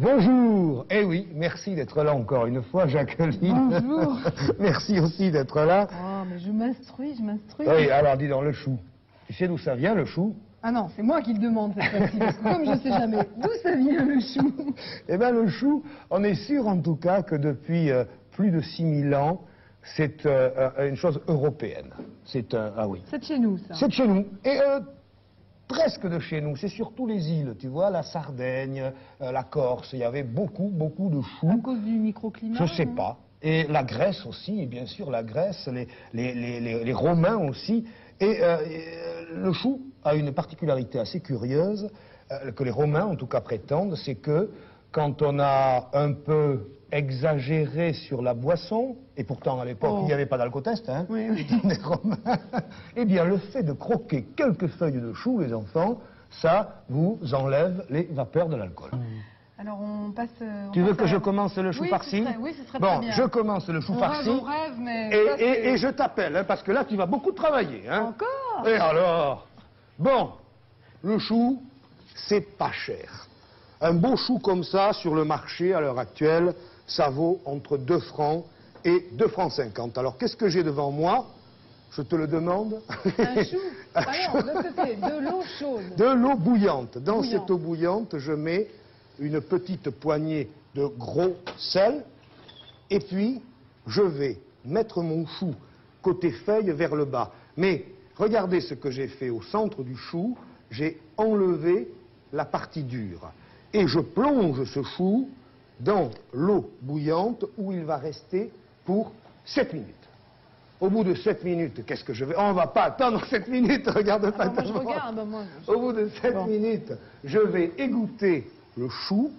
Bonjour. Eh oui, merci d'être là encore une fois, Jacqueline. Bonjour. Merci aussi d'être là. Oh, mais je m'instruis. Oui, alors dis donc, le chou. Tu sais d'où ça vient, le chou? Ah non, c'est moi qui le demande cette fois-ci, parce que comme je ne sais jamais d'où ça vient le chou. Eh bien, le chou, on est sûr en tout cas que depuis plus de 6000 ans, c'est une chose européenne. Ah oui. C'est de chez nous, ça. C'est de chez nous. Et presque de chez nous. C'est surtout les îles, tu vois, la Sardaigne, la Corse. Il y avait beaucoup de choux. À cause du microclimat? Je sais pas. Et la Grèce aussi, et bien sûr la Grèce, les Romains aussi. Et le chou a une particularité assez curieuse, que les Romains en tout cas prétendent, c'est que quand on a un peu exagéré sur la boisson, et pourtant à l'époque il n'y avait pas d'alcotest, hein, oui. les Romains, eh bien le fait de croquer quelques feuilles de chou, les enfants, ça vous enlève les vapeurs de l'alcool. Alors on passe... Tu veux que je commence le chou farci? Oui, ce serait bon, très bien. Je commence le chou farci. On rêve, mais... Et je t'appelle, hein, parce que là tu vas beaucoup travailler. Hein. Encore? Et alors? Bon, le chou, c'est pas cher. Un beau chou comme ça, sur le marché, à l'heure actuelle, ça vaut entre 2 francs et 2 francs 50. Alors, qu'est-ce que j'ai devant moi? Je te le demande. Un chou? Ah non, de côté, de l'eau chaude. De l'eau bouillante. Dans cette eau bouillante, je mets une petite poignée de gros sel. Et puis, je vais mettre mon chou côté feuille vers le bas. Mais regardez ce que j'ai fait au centre du chou. J'ai enlevé la partie dure. Et je plonge ce chou dans l'eau bouillante où il va rester pour 7 minutes. Au bout de 7 minutes, qu'est-ce que je vais... On ne va pas attendre 7 minutes, regarde pas moi je regarde, moi. Au bout de 7 minutes, je vais égoutter le chou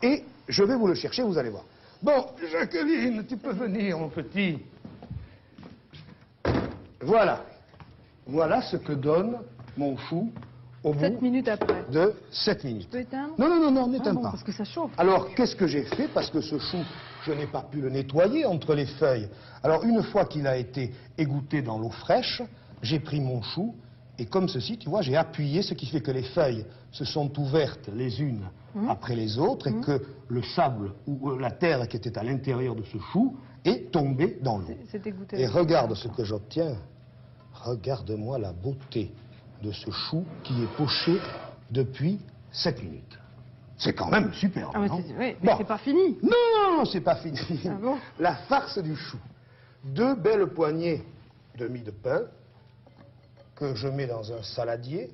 et je vais vous le chercher, vous allez voir. Bon, Jacqueline, tu peux venir, mon petit. Voilà. Voilà ce que donne mon chou au bout 7 minutes après. de 7 minutes. Tu peux éteindre? Non, n'éteins pas. Parce que ça chauffe. Alors, qu'est-ce que j'ai fait? Parce que ce chou, je n'ai pas pu le nettoyer entre les feuilles. Alors, une fois qu'il a été égoutté dans l'eau fraîche, j'ai pris mon chou et comme ceci, tu vois, j'ai appuyé, ce qui fait que les feuilles se sont ouvertes les unes après les autres et que le sable ou la terre qui était à l'intérieur de ce chou est tombé dans l'eau. C'est égoutté. Et regarde ce que j'obtiens. Regarde-moi la beauté de ce chou qui est poché depuis 7 minutes. C'est quand même superbe, Ah, non? Oui, mais c'est pas fini. Non, c'est pas fini. Ah bon? La farce du chou. 2 belles poignées de mie de pain que je mets dans un saladier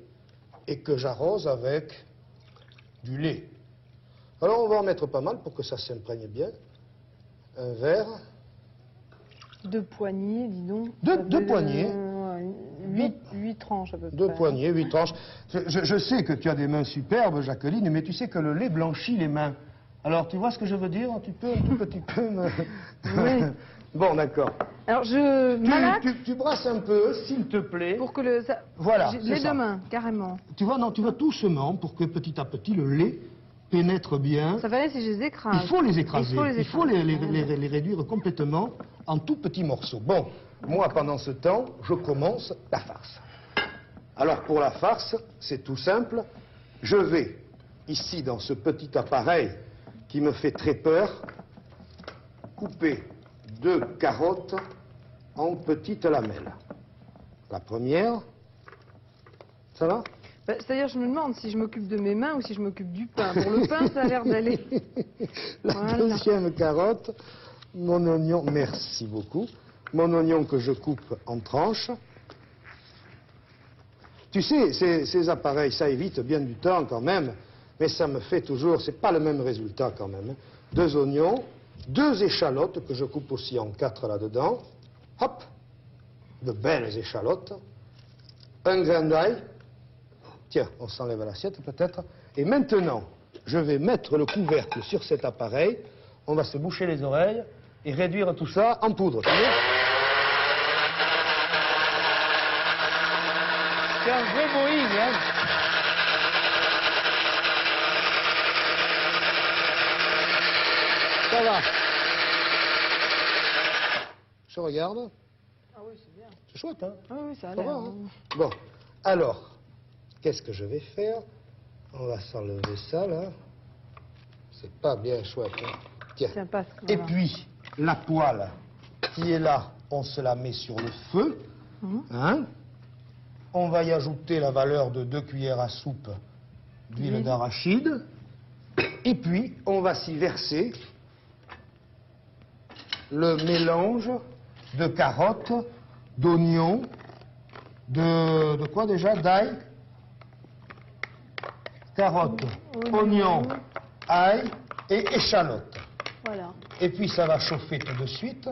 et que j'arrose avec du lait. Alors on va en mettre pas mal pour que ça s'imprègne bien. Un verre. 2 poignées, dis donc. Deux poignées. 8 tranches à peu près. 2 poignées, 8 tranches. Je sais que tu as des mains superbes, Jacqueline, mais tu sais que le lait blanchit les mains. Alors, tu vois ce que je veux dire? Un tout petit peu me... Oui. Bon, d'accord. Alors, je malaxe Tu brasses un peu, s'il te plaît. pour que le... Voilà, Les c'est ça. 2 mains, carrément. Tu vois, non, tu vas doucement pour que petit à petit le lait pénètre bien. Ça va aller si je les écrase. Il faut les écraser. Il faut les réduire complètement en tout petits morceaux. Bon, moi, pendant ce temps, je commence la farce. Alors, pour la farce, c'est tout simple. Je vais, ici, dans ce petit appareil qui me fait très peur, couper 2 carottes en petites lamelles. La première, ça va? C'est-à-dire, je me demande si je m'occupe de mes mains ou si je m'occupe du pain. Pour le pain, ça a l'air d'aller. La deuxième carotte, mon oignon, merci beaucoup, mon oignon que je coupe en tranches. Tu sais, ces appareils, ça évite bien du temps quand même, mais ça me fait toujours, c'est pas le même résultat quand même. 2 oignons, 2 échalotes que je coupe aussi en 4 là-dedans. Hop, de belles échalotes. Un grain d'ail. Tiens, on s'enlève l'assiette peut-être. Et maintenant, je vais mettre le couvercle sur cet appareil. On va se boucher les oreilles et réduire tout ça en poudre. C'est un vrai Boeing, hein? Ça va. Je regarde. Ah oui, c'est bien. C'est chouette, hein? Ah oui, ça a Ça l'air. va, hein? Bon, alors, qu'est-ce que je vais faire? On va s'enlever ça, là. C'est pas bien chouette. Hein. Tiens. Tiens, passe. Et Voilà. puis, la poêle qui est là, on se la met sur le feu. Hein. On va y ajouter la valeur de 2 cuillères à soupe d'huile d'arachide. Et puis, on va s'y verser le mélange de carottes, d'oignons, de quoi déjà? D'ail. Carottes, oignons, ail et échalotes. Voilà. Et puis ça va chauffer tout de suite.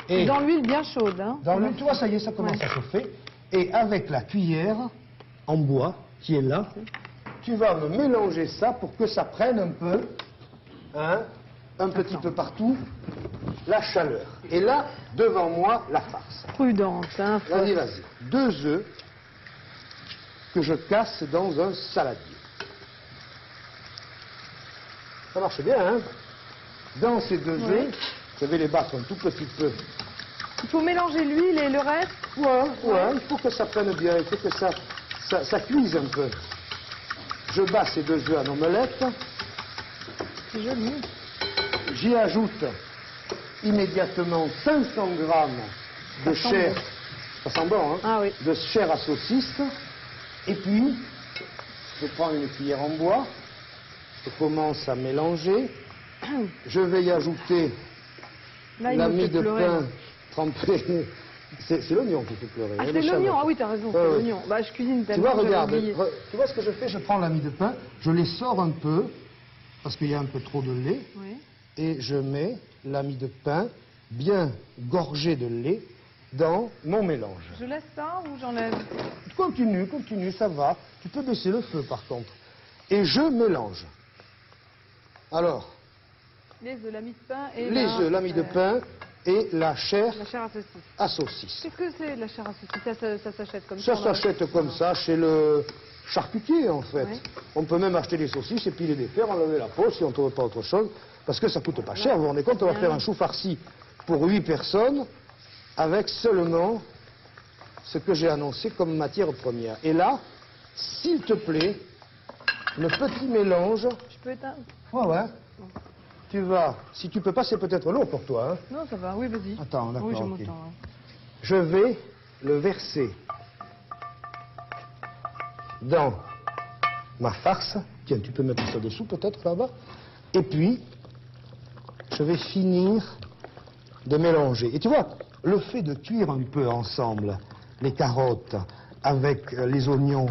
Et dans l'huile bien chaude. Hein. Dans l'huile, tu vois, ça y est, ça commence à chauffer. Et avec la cuillère en bois qui est là, tu vas me mélanger ça pour que ça prenne un peu, hein, un petit peu partout, la chaleur. Et là, devant moi, la farce. Prudente. Hein, Vas-y, vas-y. 2 œufs que je casse dans un saladier. Ça marche bien, hein? Dans ces 2 œufs, je vais les battre un tout petit peu. Il faut mélanger l'huile et le reste. Ouais, il faut que ça prenne bien, il faut que ça cuise un peu. Je bats ces 2 œufs en omelette. C'est joli. J'y ajoute immédiatement 500 grammes de chair. Ça sent bon, hein? Ah oui. De chair à saucisse. Et puis, je prends une cuillère en bois. Je commence à mélanger. Je vais y ajouter Là, il la me mie fait de pleurer. pain trempée. C'est l'oignon qui fait pleurer. Ah, hein, c'est les l'oignon. chalots. Ah oui, t'as raison, c'est Ouais, ouais. l'oignon. Bah, je cuisine Tu tellement. vois, j'avais regarde, oublié. tu vois ce que je fais? Je prends la mie de pain, je les sors un peu, parce qu'il y a un peu trop de lait, Oui. et je mets la mie de pain bien gorgée de lait dans mon mélange. Je laisse ça ou j'enlève? Continue, continue, ça va. Tu peux baisser le feu par contre. Et je mélange. Alors, Les œufs, la mie de pain et les œufs, la mie de pain et la chair la chair à saucisse. à saucisse. Qu'est-ce que c'est la chair à saucisse? Ça s'achète comme Ça ça? s'achète comme ça chez le charcutier en fait. Ouais. On peut même acheter des saucisses et puis les défaire, enlever la peau si on ne trouve pas autre chose, parce que ça coûte pas cher. Vous vous rendez compte, on va faire un chou farci pour 8 personnes avec seulement ce que j'ai annoncé comme matière première. Et là, s'il te plaît, le petit mélange. Je peux éteindre? Ouais. Tu vas, si tu peux pas, c'est peut-être lourd pour toi. Hein. Non, ça va. Oui, vas-y. Attends, d'accord. Oui, je ok. m'entends. hein. Je vais le verser dans ma farce. Tiens, tu peux mettre ça dessous peut-être là-bas. Et puis, je vais finir de mélanger. Et tu vois, le fait de cuire un peu ensemble les carottes avec les oignons,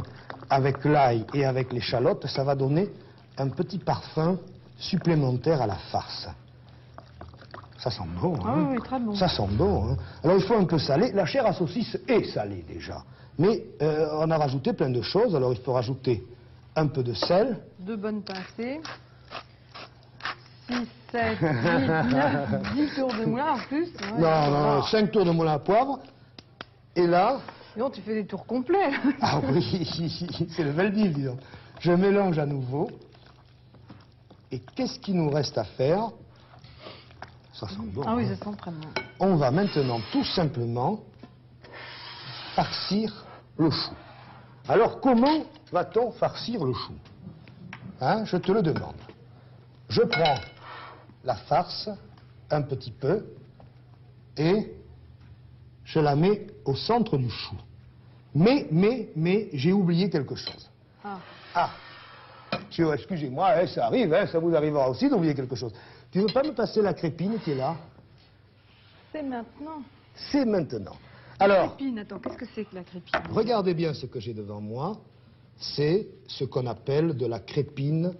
avec l'ail et avec l'échalote, ça va donner un petit parfum supplémentaire à la farce. Ça sent bon, hein? Ah oui, oui, très bon. Ça sent bon, hein? Alors il faut un peu saler. La chair à saucisse est salée déjà. Mais on a rajouté plein de choses. Alors il faut rajouter un peu de sel. 2 bonnes pincées. 6, 7, 8, 9, 10 tours de moulin en plus. Ouais, Non, 5 tours de moulin à poivre. Et là, Non, tu fais des tours complets. ah oui, c'est le Veldiv, dis donc. Je mélange à nouveau. Et qu'est-ce qu'il nous reste à faire? Ça sent bon. Ah oui, hein. ça sent très bon. On va maintenant tout simplement farcir le chou. Alors comment va-t-on farcir le chou? Hein, je te le demande. Je prends la farce un petit peu et je la mets au centre du chou. Mais j'ai oublié quelque chose. Ah. Ah, excusez-moi, hein, ça arrive, hein, ça vous arrivera aussi d'oublier quelque chose. Tu ne veux pas me passer la crépine qui est là? C'est maintenant. C'est maintenant. Alors, Crépine, attends, qu'est-ce que c'est que la crépine? regardez bien ce que j'ai devant moi. C'est ce qu'on appelle de la crépine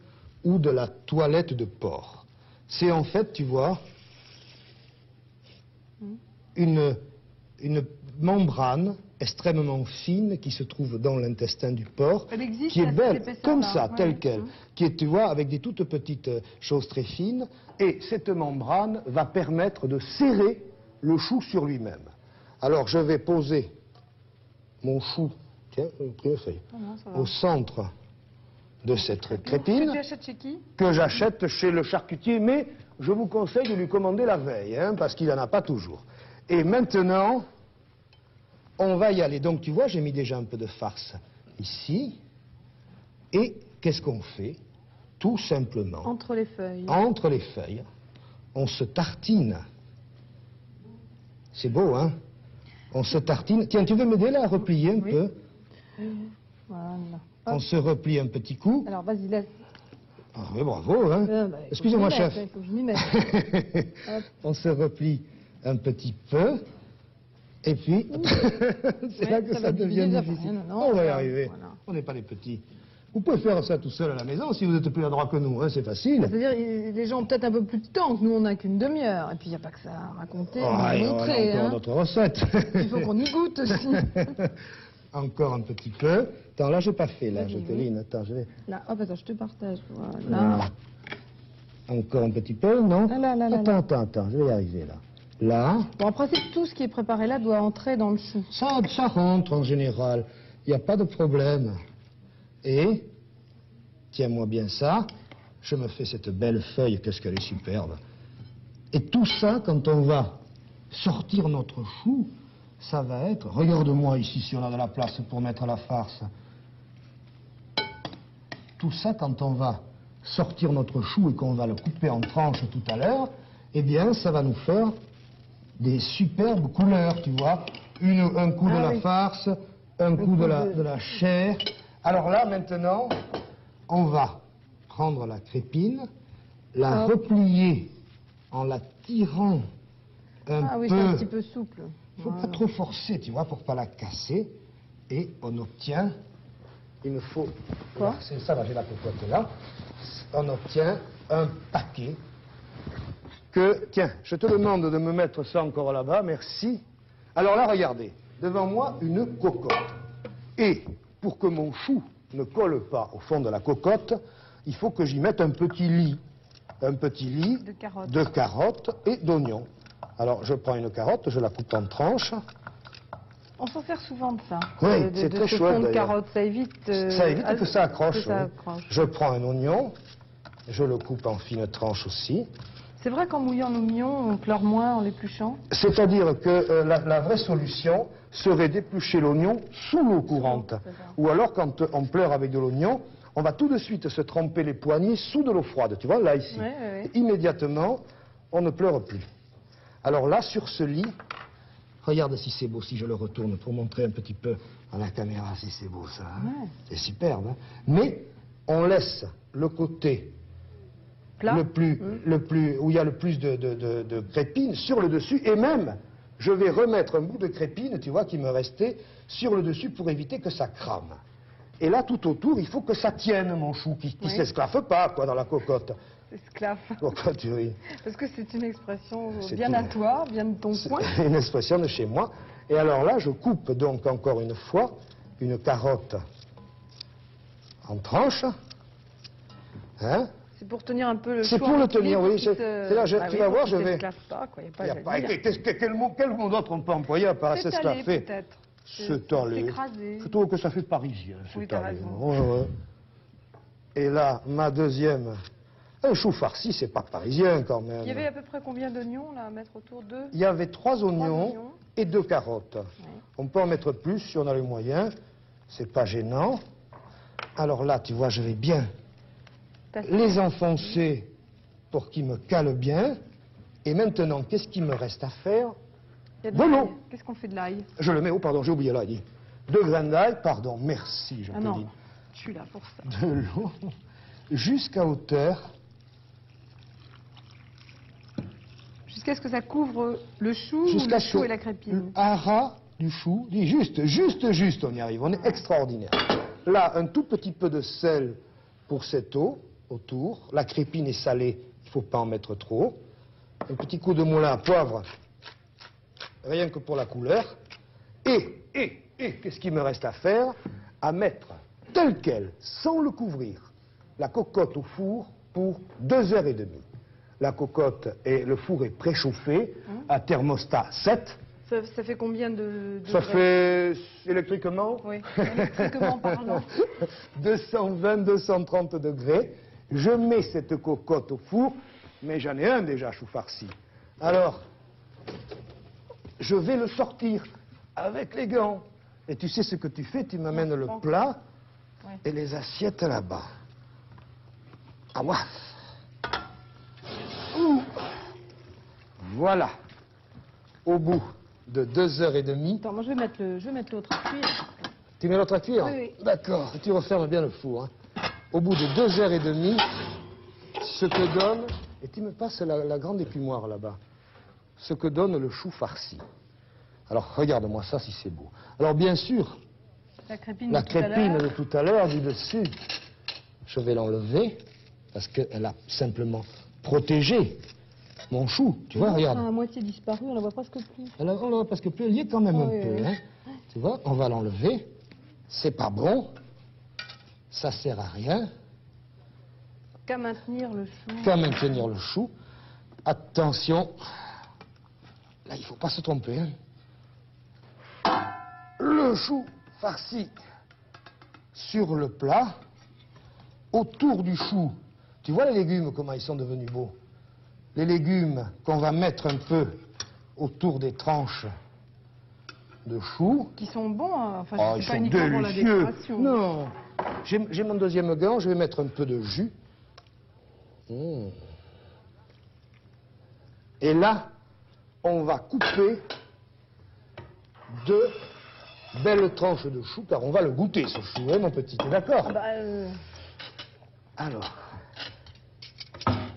ou de la toilette de porc. C'est en fait, tu vois, une membrane extrêmement fine qui se trouve dans l'intestin du porc, Elle existe, qui est cette belle, épaisseur-là, comme ça, ouais. telle qu'elle, qui est, tu vois, avec des toutes petites choses très fines, et cette membrane va permettre de serrer le chou sur lui-même. Alors, je vais poser mon chou, tiens, une feuille, Ah non, ça va. au centre de cette Que crépine, tu achètes chez qui? que j'achète chez le charcutier, mais je vous conseille de lui commander la veille, hein, parce qu'il n'en a pas toujours. Et maintenant, on va y aller. Donc, tu vois, j'ai mis déjà un peu de farce ici. Et qu'est-ce qu'on fait? tout simplement, Entre les feuilles. entre les feuilles, on se tartine. C'est beau, hein? On se tartine. Tiens, tu veux m'aider là à replier un peu? Voilà. On se replie un petit coup. Alors, vas-y, laisse. Ah oui, bravo, hein? Excusez-moi, chef. Il faut que je m'y mette. On se replie un petit peu. Et puis, c'est là que ça devient difficile. On va y arriver. Voilà. On n'est pas les petits. Vous pouvez faire ça tout seul à la maison si vous êtes plus adroit que nous, hein, c'est facile. C'est-à-dire, les gens ont peut-être un peu plus de temps que nous, on n'a qu'une demi-heure. Et puis, il n'y a pas que ça à raconter, à montrer. Encore notre recette. Il faut qu'on y goûte aussi. Encore un petit peu. Attends, là, j'ai pas fait, là, Jacqueline. Attends, je vais... Là, hop, attends, je te partage. Voilà. Encore un petit peu, non? Attends, je vais y arriver, là. Là. Bon, en principe, tout ce qui est préparé là doit entrer dans le chou. Ça rentre en général. Il n'y a pas de problème. Et, tiens-moi bien ça, je me fais cette belle feuille, qu'est-ce qu'elle est superbe. Et tout ça, quand on va sortir notre chou, ça va être... Regarde-moi ici si on a de la place pour mettre la farce. Tout ça, quand on va sortir notre chou et qu'on va le couper en tranches tout à l'heure, eh bien, ça va nous faire des superbes couleurs, tu vois. Un coup de la farce, un coup de la chair. Alors là, maintenant, on va prendre la crépine, la replier en la tirant un peu. Ah oui, c'est un petit peu souple. Il ne faut pas trop forcer, tu vois, pour ne pas la casser. Et on obtient, il me faut... Quoi? C'est ça, là, j'ai la cocotte là. On obtient un paquet que... Tiens, je te demande de me mettre ça encore là-bas, merci. Alors là, regardez, devant moi, une cocotte. Et pour que mon chou ne colle pas au fond de la cocotte, il faut que j'y mette un petit lit. Un petit lit de carottes et d'oignons. Alors, je prends une carotte, je la coupe en tranches. On s'en sert souvent de ça. Oui, c'est très chouette. De carotte, ça évite... ça évite que ça accroche. Que ça oui. accroche. Je prends un oignon, je le coupe en fines tranches aussi. C'est vrai qu'en mouillant nos mignons, on pleure moins en l'épluchant? C'est-à-dire que la vraie solution serait d'éplucher l'oignon sous l'eau courante. Ou alors, quand on pleure avec de l'oignon, on va tout de suite se tremper les poignets sous de l'eau froide. Tu vois, là, ici. Immédiatement, on ne pleure plus. Alors là, sur ce lit, regarde si c'est beau, si je le retourne pour montrer un petit peu à la caméra si c'est beau ça. Hein. C'est superbe. Hein. Mais on laisse le côté le plus, où il y a le plus de crépine sur le dessus, et même, je vais remettre un bout de crépine, tu vois, qui me restait sur le dessus pour éviter que ça crame. Et là, tout autour, il faut que ça tienne, mon chou, qui ne s'esclaffe pas, quoi, dans la cocotte. Esclave. Pourquoi tu ris? Parce que c'est une expression bien à toi, bien de ton coin. C'est une expression de chez moi. Et alors là, je coupe donc encore une fois une carotte en tranches. Hein? C'est pour tenir un peu le chou. C'est pour le tenir, oui. C'est là, tu vas voir, je vais... Pas, quoi. Quel mot d'autre on peut employer à part s'esclaffer? Peut-être. S'écraser. Je trouve que ça fait parisien. Oui, t'as raison. Ouais. Et là, ma deuxième... Un chou farci, c'est pas parisien quand même. Il y avait à peu près combien d'oignons là à mettre autour d'eux? Il y avait 3 oignons et 2 carottes. Oui. On peut en mettre plus si on a les moyens. C'est pas gênant. Alors là, tu vois, je vais bien les enfoncer pour qu'ils me calent bien. Et maintenant, qu'est-ce qu'il me reste à faire? De l'eau. Qu'est-ce qu'on fait de l'ail? Je le mets, oh pardon, j'ai oublié l'ail. 2 grains d'ail, pardon, merci, je te dis. Je suis là pour ça. De l'eau jusqu'à hauteur. Jusqu'à ce que ça couvre le chou ou le chou et la crépine? Un ras du chou, juste, on y arrive, on est extraordinaire. Là, un tout petit peu de sel pour cette eau autour. La crépine est salée, il ne faut pas en mettre trop. Un petit coup de moulin à poivre, rien que pour la couleur. Et qu'est-ce qu'il me reste à faire? À mettre tel quel, sans le couvrir, la cocotte au four pour 2h30. La cocotte et le four est préchauffé à thermostat 7. Ça fait combien de Ça fait, électriquement? Oui, électriquement parlant. 220, 230 degrés. Je mets cette cocotte au four, mais j'en ai un déjà, chou farci. Alors, je vais le sortir avec les gants. Et tu sais ce que tu fais? Tu m'amènes le plat et les assiettes là-bas. Ah, ouais. Voilà. Au bout de 2h30. Attends, moi je vais mettre l'autre à cuire. Tu mets l'autre à cuire? Oui, oui. D'accord. Tu refermes bien le four. Hein. Au bout de 2h30, ce que donne... Et tu me passes la grande écumoire là-bas. Ce que donne le chou farci. Alors, regarde-moi ça si c'est beau. Alors, bien sûr, La crépine, de tout à l'heure du dessus, je vais l'enlever parce qu'elle a simplement protégé mon chou. Tu vois, regarde. Elle a à moitié disparu, on la voit presque plus. On la voit presque plus, il y est quand même un peu. Hein. Tu vois, on va l'enlever. C'est pas bon. Ça sert à rien. Qu'à maintenir le chou. Qu'à maintenir le chou. Attention. Là, il ne faut pas se tromper. Hein. Le chou farci sur le plat. Autour du chou. Tu vois les légumes, comment ils sont devenus beaux? Les légumes qu'on va mettre un peu autour des tranches de chou. Qui sont bons, hein. Enfin, Oh, c'est ils pas sont uniquement pour la délicieux. décoration. Non. J'ai mon deuxième gant, je vais mettre un peu de jus. Et là, on va couper 2 belles tranches de chou, car on va le goûter, ce chou, hein, mon petit, t'es d'accord? Alors,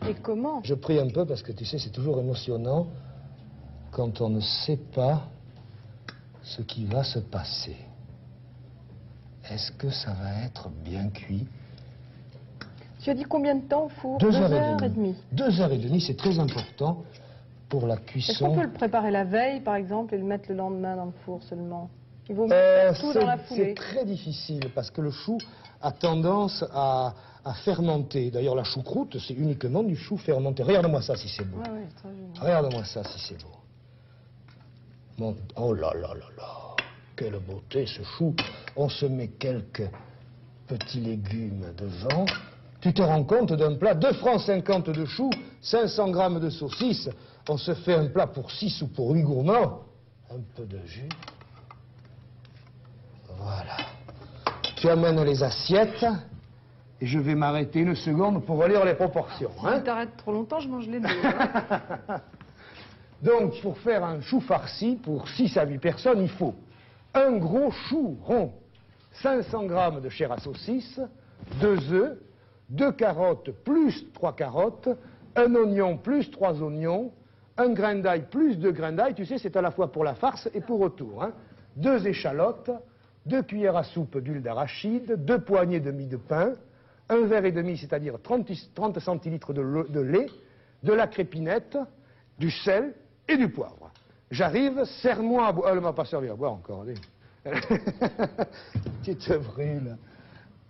et comment? je prie un peu, parce que tu sais, c'est toujours émotionnant quand on ne sait pas ce qui va se passer. Est-ce que ça va être bien cuit? Tu as dit combien de temps au four? 2h30. 2h30, c'est très important pour la cuisson. Est-ce qu'on peut le préparer la veille, par exemple, et le mettre le lendemain dans le four seulement? Il vaut mieux faire tout dans la foulée. C'est très difficile, parce que le chou a tendance à fermenter. D'ailleurs, la choucroute, c'est uniquement du chou fermenté. Regarde-moi ça, si c'est beau. Ouais, ouais, très joli. Regarde-moi ça, si c'est beau. Mon... Oh là là là là. Quelle beauté, ce chou. On se met quelques petits légumes devant. Tu te rends compte d'un plat, 2,50 francs de choux, 500 grammes de saucisses. On se fait un plat pour 6 ou pour 8 gourmands. Un peu de jus. Voilà. Tu amènes les assiettes. Et je vais m'arrêter une seconde pour relire les proportions. Si tu t'arrêtes trop longtemps, je mange les deux. Hein. Donc, pour faire un chou farci, pour 6 à 8 personnes, il faut un gros chou rond, 500 grammes de chair à saucisse, 2 œufs, 2 carottes plus 3 carottes, un oignon plus 3 oignons, un grain d'ail plus 2 grains d'ail. Tu sais, c'est à la fois pour la farce et pour autour. Hein. 2 échalotes, 2 cuillères à soupe d'huile d'arachide, 2 poignées de mie de pain, 1 verre et demi, c'est-à-dire 30 centilitres de lait, de la crépinette, du sel et du poivre. J'arrive, serre-moi à boire. Elle ne m'a pas servi à boire encore, allez. Tu te brûles.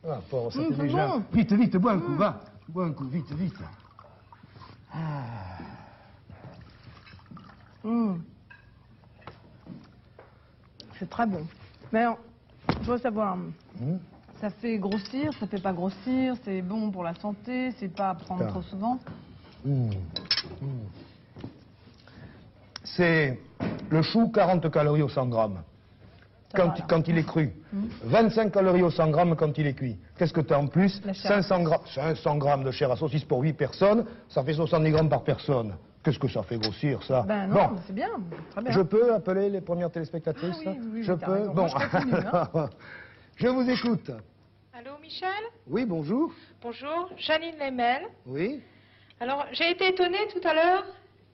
Ah, bon, ça fait déjà... Bon. Vite, vite, bois un coup, va. Bois un coup, vite, vite. C'est très bon. Mais alors, je veux savoir, ça fait grossir, ça fait pas grossir, c'est bon pour la santé, c'est pas à prendre trop souvent. C'est le chou, 40 calories au 100 grammes. Quand il est cru. 25 calories au 100 grammes quand il est cuit. Qu'est-ce que tu as en plus? 500 grammes de chair à saucisse pour 8 personnes, ça fait 70 grammes par personne. Qu'est-ce que ça fait grossir, ça? Ben non, bon, c'est bien, très bien. Je peux appeler les premières téléspectatrices? Oui, je peux. Raison. Bon, moi, je continue, hein. Je vous écoute. Allô, Michel? Oui, bonjour. Bonjour, Janine Lemel. Oui. Alors, j'ai été étonnée tout à l'heure.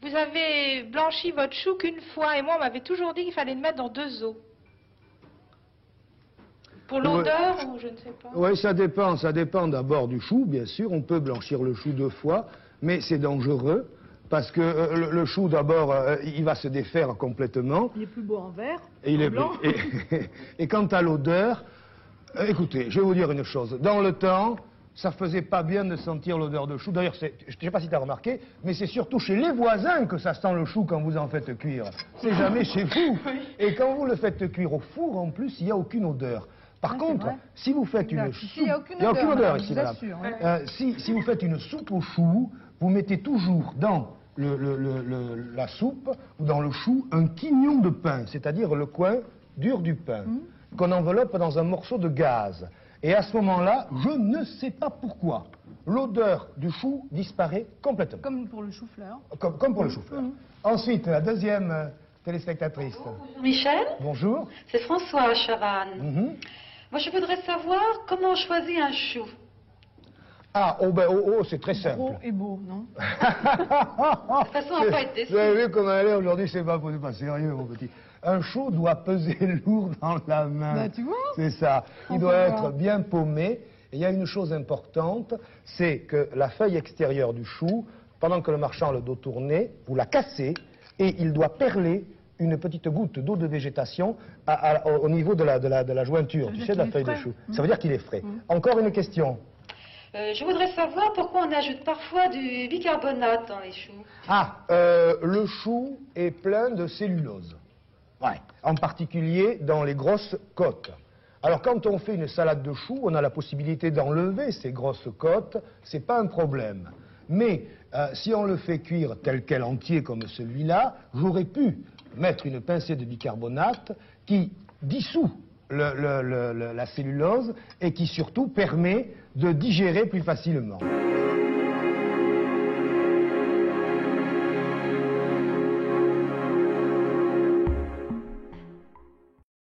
Vous avez blanchi votre chou qu'une fois, et moi, on m'avait toujours dit qu'il fallait le mettre dans 2 eaux. Pour l'odeur, ou je ne sais pas? Oui, ça dépend d'abord du chou, bien sûr. On peut blanchir le chou 2 fois, mais c'est dangereux. Parce que le chou, d'abord, il va se défaire complètement. Il est plus beau en vert, et il est blanc. Et quant à l'odeur, écoutez, je vais vous dire une chose. Dans le temps, ça faisait pas bien de sentir l'odeur de chou. D'ailleurs, je ne sais pas si tu as remarqué, mais c'est surtout chez les voisins que ça sent le chou quand vous en faites cuire. C'est jamais chez vous. Et quand vous le faites cuire au four, en plus, il n'y a aucune odeur. Par contre, si vous faites une soupe... Il n'y a aucune odeur ici, madame. Si vous faites une soupe au chou, vous mettez toujours dans la soupe ou dans le chou un quignon de pain, c'est-à-dire le coin dur du pain, qu'on enveloppe dans un morceau de gaz. Et à ce moment-là, je ne sais pas pourquoi, l'odeur du chou disparaît complètement. Comme pour le chou-fleur. Comme pour le chou-fleur. Ensuite, la deuxième téléspectatrice. Bonjour Michel. Bonjour. C'est François Chavannes. Moi, je voudrais savoir comment on choisit un chou. Ah, c'est très simple. Gros et beau, non? De toute façon, on va pas être déçu. Vous avez vu comment elle est aujourd'hui, c'est pas sérieux, mon petit. Un chou doit peser lourd dans la main. Bah, tu vois? C'est ça. Il doit être bien paumé. Et il y a une chose importante, c'est que la feuille extérieure du chou, pendant que le marchand a le dos tourné, vous la cassez et il doit perler une petite goutte d'eau de végétation au niveau de la jointure, tu sais, de la feuille de chou. Ça veut dire qu'il est frais. Encore une question. Je voudrais savoir pourquoi on ajoute parfois du bicarbonate dans les choux. Le chou est plein de cellulose. Ouais. En particulier dans les grosses côtes. Alors quand on fait une salade de choux, on a la possibilité d'enlever ces grosses côtes, c'est pas un problème. Mais si on le fait cuire tel quel entier comme celui-là, j'aurais pu mettre une pincée de bicarbonate qui dissout la cellulose et qui surtout permet de digérer plus facilement.